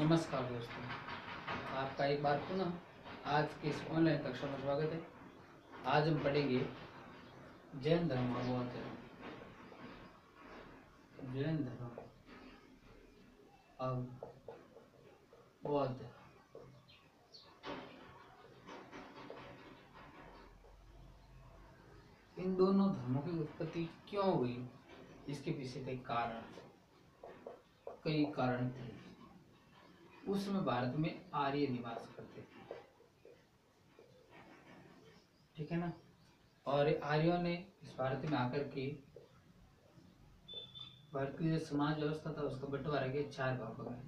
नमस्कार दोस्तों, आपका एक बार पुनः आज की इस ऑनलाइन कक्षा में स्वागत है। आज हम पढ़ेंगे जैन धर्म और बौद्ध धर्म। जैन धर्म और बौद्ध धर्म। इन दोनों धर्मों की उत्पत्ति क्यों हुई, इसके पीछे कई कारण थे। उस समय भारत में आर्य निवास करते थे, ठीक है ना। और आर्यों ने इस भारत में आकर के भारतीय समाज व्यवस्था था उसका बंटवारा किया 4 भागों में।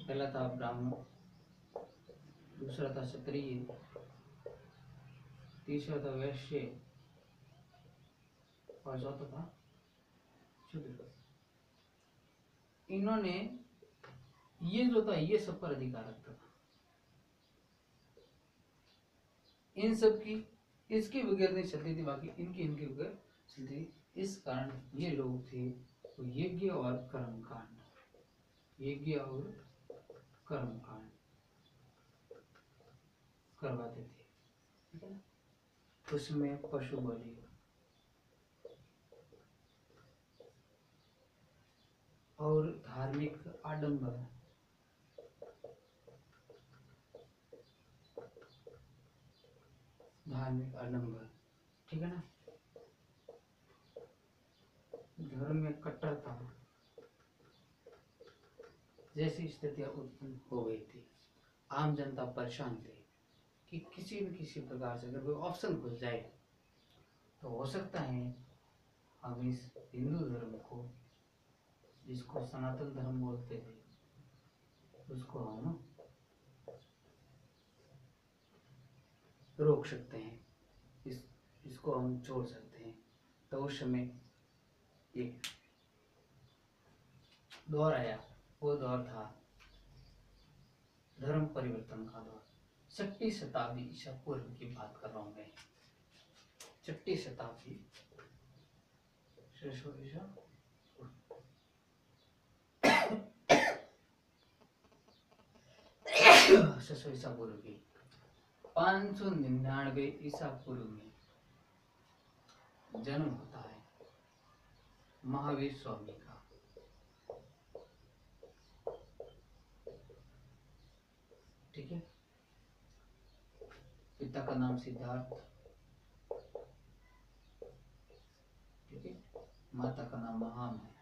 पहला था ब्राह्मण, दूसरा था क्षत्रिय, तीसरा था वैश्य और चौथा था शूद्र। इन्होंने ये जो था ये सब पर अधिकार रखता था। इन सब की इसके बगैर नहीं चलती थी, बाकी इनके बगैर चलती थी। इस कारण ये लोग थे तो यज्ञ और कर्मकांड करवाते थे, ठीक है ना। उसमें पशु बलि और धार्मिक आडंबर, ठीक है ना। धर्म में कट्टरता जैसी स्थितियां उत्पन्न हो गई थी। आम जनता परेशान थी कि किसी न किसी प्रकार से अगर कोई ऑप्शन खुल जाए तो हो सकता है हम इस हिंदू धर्म को, जिसको सनातन धर्म बोलते थे, उसको हम रोक सकते हैं, इसको हम छोड़ सकते हैं। तो उस समय एक दौर आया, वो दौर था धर्म परिवर्तन का दौर। 6वीं शताब्दी ईसा पूर्व की बात कर रहा हूं मैं। 6वीं शताब्दी ईसा पूर्व की 599 ईसा पूर्व में जन्म होता है महावीर स्वामी का। ठीक है, पिता का नाम सिद्धार्थ, ठीक है, माता का नाम महाम है।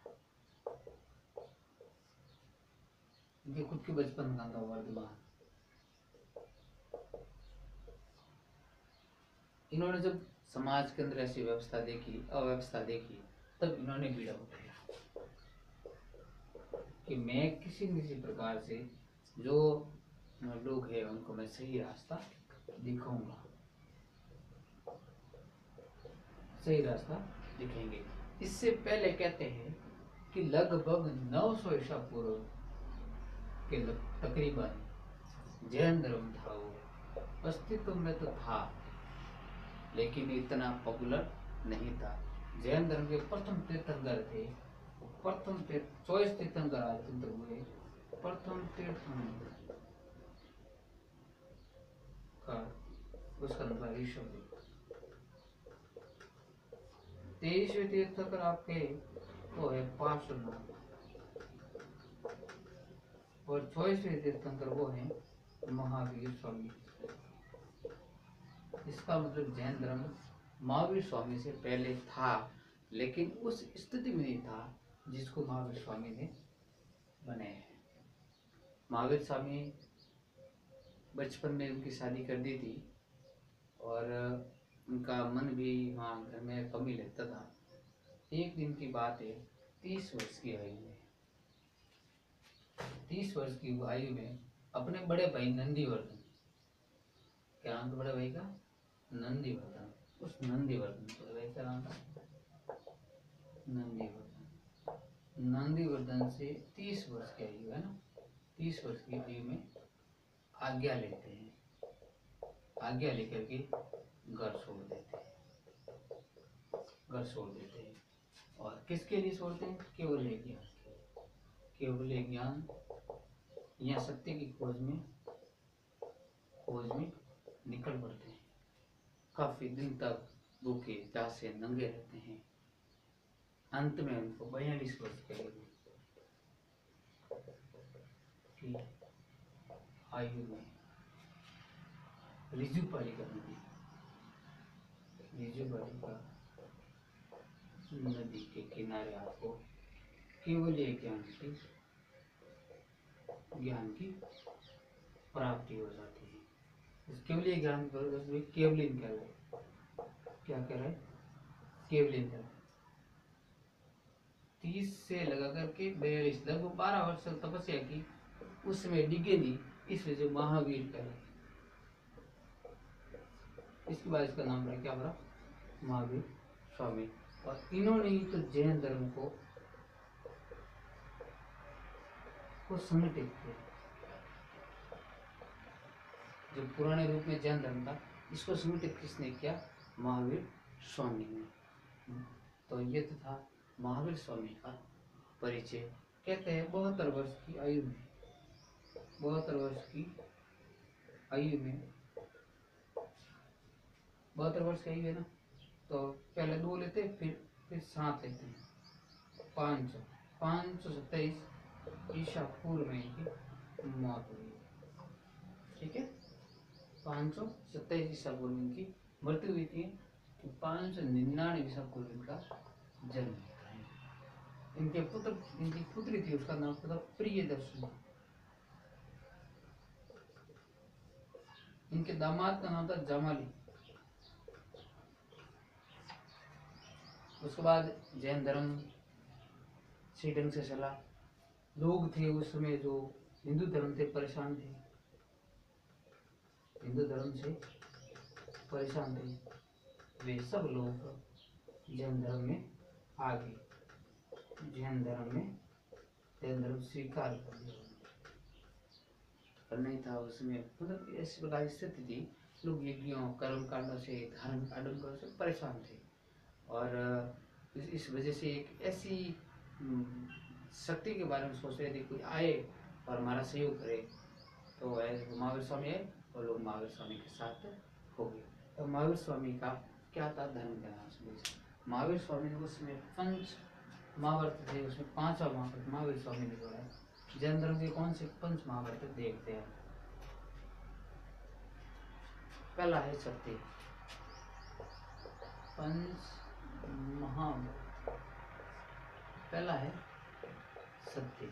इनके खुद के बचपन का नाम वर्धमान। इन्होंने जब समाज के अंदर ऐसी व्यवस्था देखी, अव्यवस्था देखी, तब इन्होंने बीड़ा उठाया कि मैं किसी न किसी प्रकार से जो लोग हैं उनको मैं सही रास्ता दिखाऊंगा, सही रास्ता दिखेंगे। इससे पहले कहते हैं कि लगभग 900 ईसा पूर्व के तकरीबन जैन धर्म था, वो अस्तित्व में तो था लेकिन इतना पॉपुलर नहीं था। जैन धर्म के प्रथम तीर्थंकर थे, प्रथम 24 तीर्थंकर आचरित हुए। प्रथम तीर्थंकर का उसका नाम ऋषभ। 23वें तीर्थंकर आपके वो है पार्श्वनाथ और 24वें तीर्थंकर वो है महावीर स्वामी। इसका मतलब जैन धर्म महावीर स्वामी से पहले था, लेकिन उस स्थिति में नहीं था जिसको महावीर स्वामी ने बनाया है। महावीर स्वामी बचपन में उनकी शादी कर दी थी और उनका मन भी वहाँ घर में कम ही लगता था। एक दिन की बात है, 30 वर्ष की आयु में, 30 वर्ष की आयु में अपने बड़े भाई नंदीवर्धन, क्या नाम था बड़े भाई का? नंदीवर्धन। उस नंदीवर्धन बड़े भाई का नाम था नंदीवर्धन से 30 वर्ष की आयु है ना, 30 वर्ष की आयु में आज्ञा लेते हैं, आज्ञा लेकर के घर छोड़ देते हैं। और किसके लिए छोड़ते हैं? केवल ज्ञान यहाँ सत्य की खोज में निकल पड़ते हैं। काफी दिन तक भूखे प्यासे नंगे रहते हैं। अंत में उनको 42 वर्ष के की आयु में रिजु पालिका नदी के किनारे आपको केवल ज्ञान की प्राप्ति हो जाती है। इस केवलीय ज्ञान केवलिन कह रहे, क्या कह रहे, केवलिन कह रहे। 30 से लगा करके 42 लगभग 12 वर्ष तपस्या की, उसमें डिगे नहीं, इस वजह से महावीर कह रहे। इसके बाद इसका नाम है क्या बड़ा, महावीर स्वामी। और इन्होंने ही तो जैन धर्म को संगठित किया। जो पुराने रूप में जैन धर्म था, इसको संगठित किसने किया, महावीर स्वामी ने। तो ये तो था महावीर स्वामी का परिचय। कहते हैं 72 वर्ष की आयु में, 72 वर्ष की आयु में, 72 वर्ष की आयु है ना, तो पहले 2 लेते फिर 7 लेते हैं। 527 ईसा पूर्व में इनकी मौत हुई। ठीक है, 527 ईसा पूर्व में इनकी मृत्यु हुई थी। 599 ईसा पूर्व इनका जन्म होता है। इनकी पुत्री थी, उसका नाम था प्रियदर्शनी। इनके दामाद का नाम था जमाली। उसके बाद जैन धर्म सही ढंग से चला। लोग थे उस समय जो हिंदू धर्म से परेशान थे, हिंदू धर्म से परेशान थे, वे सब लोग जैन धर्म में आ गए। जैन धर्म स्वीकार कर लिया। नहीं था उसमें, मतलब ऐसी प्रकार स्थिति थी, लोग यज्ञों कर्म कांडों से, धार्मिक आडंबरों से परेशान थे। और इस वजह से एक ऐसी शक्ति के बारे में सोच रहे थे, कोई आए और हमारा सहयोग करे। तो महावीर स्वामी आए और लोग महावीर स्वामी के साथ हो गए। तो महावीर स्वामी का क्या था, धर्म का नाम। महावीर स्वामी ने उसमें पंच महाव्रत थे, उसमें 5वां महाव्रत महावीर स्वामी ने जोड़ा। जैन धर्म के कौन से 5 महाव्रत देखते हैं। पहला है सत्य, 5 महाव्रत। पहला है सत्य,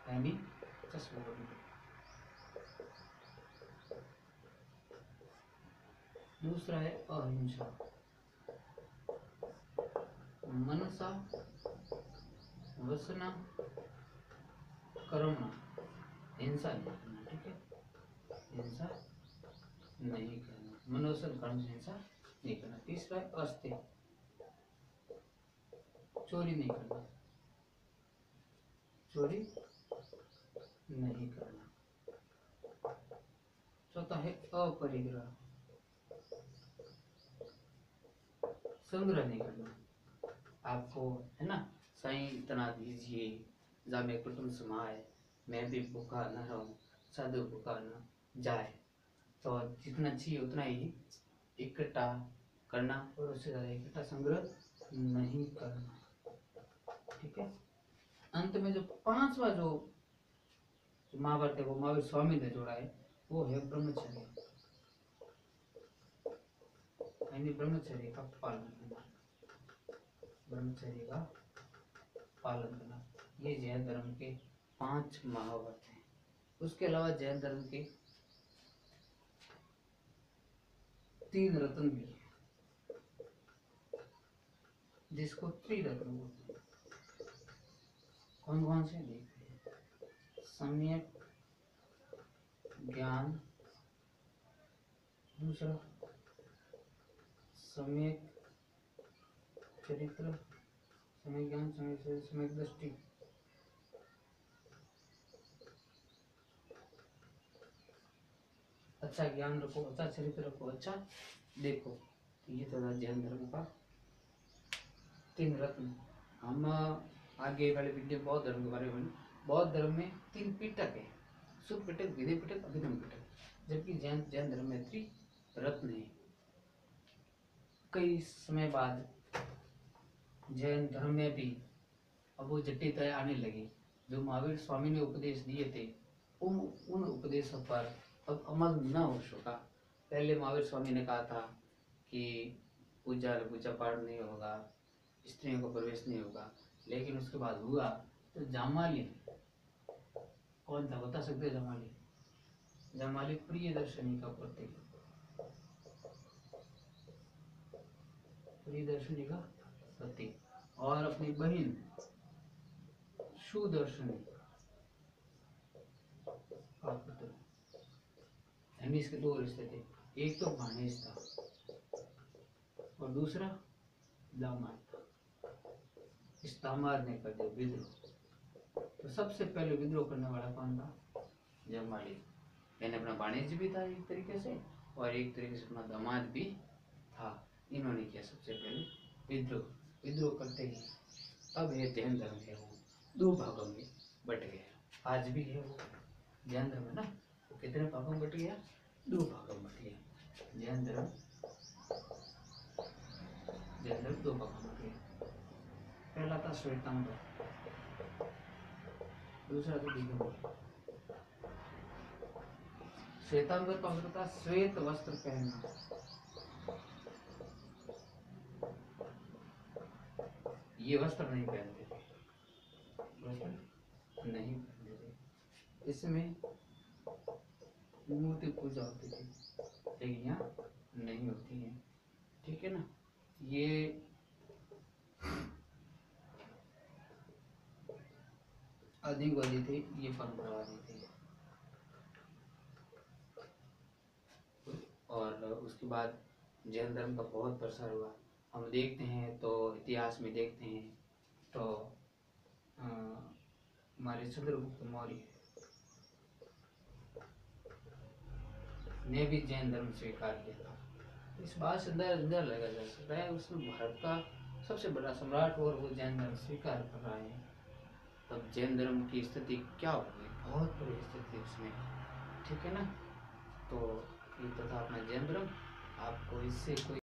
यानी सच। दूसरा है अहिंसा, मनसा वसना कर्मणा, हिंसा नहीं करना। ठीक है, हिंसा नहीं करना, मनोसन कर्म हिंसा नहीं करना। तीसरा है अस्त्य, चोरी नहीं करना, चोरी नहीं करना। चौथा है अपरिग्रह, संग्रह नहीं करना। आपको है ना, साईं इतना दीजिए, जामे कुटुंब समाए, मैं भी भूखा न रहूं, साधु भूखा न जाए। तो जितना चाहिए उतना ही इकट्ठा करना, और उससे ज्यादा इकट्ठा संग्रह नहीं करना। ठीक है, अंत में जो 5वां जो महाभारत है, वो महावीर स्वामी ने जोड़ा है, वो है ब्रह्मचर्य, यानी ब्रह्मचर्य का पालन करना। ब्रह्मचर्य का पालन करना, ये जैन धर्म के 5 महाव्रत हैं। उसके अलावा जैन धर्म के 3 रत्न भी हैं, जिसको त्रिरत्न बोलते हैं। कौन कौन से देखते हैं, सम्यक ज्ञान, दूसरा सम्यक चरित्र, सम्यक ज्ञान, सम्यक दृष्टि, अच्छा ज्ञान रखो, अच्छा चरित्र रखो, अच्छा देखो। ये तो जैन धर्म का 3 रत्न। हम आगे वाले वीडियो बौद्ध धर्म के बारे में, बौद्ध धर्म में 3 पिटक है। सुख पिटक, विधि पिटक, अभिधम पिटक। जबकि जैन धर्म में त्रिरत्न है। कई समय बाद जैन धर्म में भी अब वो जटिलताएं आने लगी। जो महावीर स्वामी ने उपदेश दिए थे उन उपदेशों पर अब अमल न हो सका। पहले महावीर स्वामी ने कहा था कि पूजा पाठ नहीं होगा, स्त्रियों को प्रवेश नहीं होगा, लेकिन उसके बाद हुआ तो जामाली, कौन था बता सकते? जामाली प्रियदर्शनी का प्रतीक, प्रियदर्शनी का प्रतीक, और अपनी बहन सुदर्शनी का पुत्र। इसके दो रिश्ते थे, एक तो भाणेज था और दूसरा दामाद था। इस दामाद ने कर दिया विद्रोह। तो सबसे पहले विद्रोह करने वाला कौन था? जमाली। यानी अपना भाणेज भी था एक तरीके से, और एक तरीके से अपना दामाद भी था। इन्होंने किया सबसे पहले विद्रोह करते ही अब ये जैन धर्म है वो दो भागों में बट गया। आज भी है वो जैन धर्म है ना, वो कितने भागों में बट गया? दो भागों में बट गया। जैन धर्म दो भागों में बट गया। पहला था श्वेतांबर, दूसरा था दिगंबर। श्वेतांबर का मतलब था श्वेत वस्त्र पहनना। ये वस्त्र नहीं पहनते थे, वस्त्र नहीं पहनते थे। इसमें मूर्ति पूजा होती थी, लेकिन यहाँ नहीं होती है। ठीक है ना? ये अधिकवादी थे, ये परंपरावादी थे। और उसके बाद जैन धर्म का बहुत प्रसार हुआ। हम देखते हैं तो इतिहास में देखते हैं तो हमारे चंद्रगुप्त मौर्य ने भी जैन धर्म स्वीकार किया था। इस बात से अंदाजा लगा जा सकता है उसमें भारत का सबसे बड़ा सम्राट और वो जैन धर्म स्वीकार कर रहा है। तब जैन धर्म की स्थिति क्या होगी? बहुत बुरी स्थिति उसमें। ठीक है ना? तो ये तो था अपना जैन धर्म। आपको इससे कोई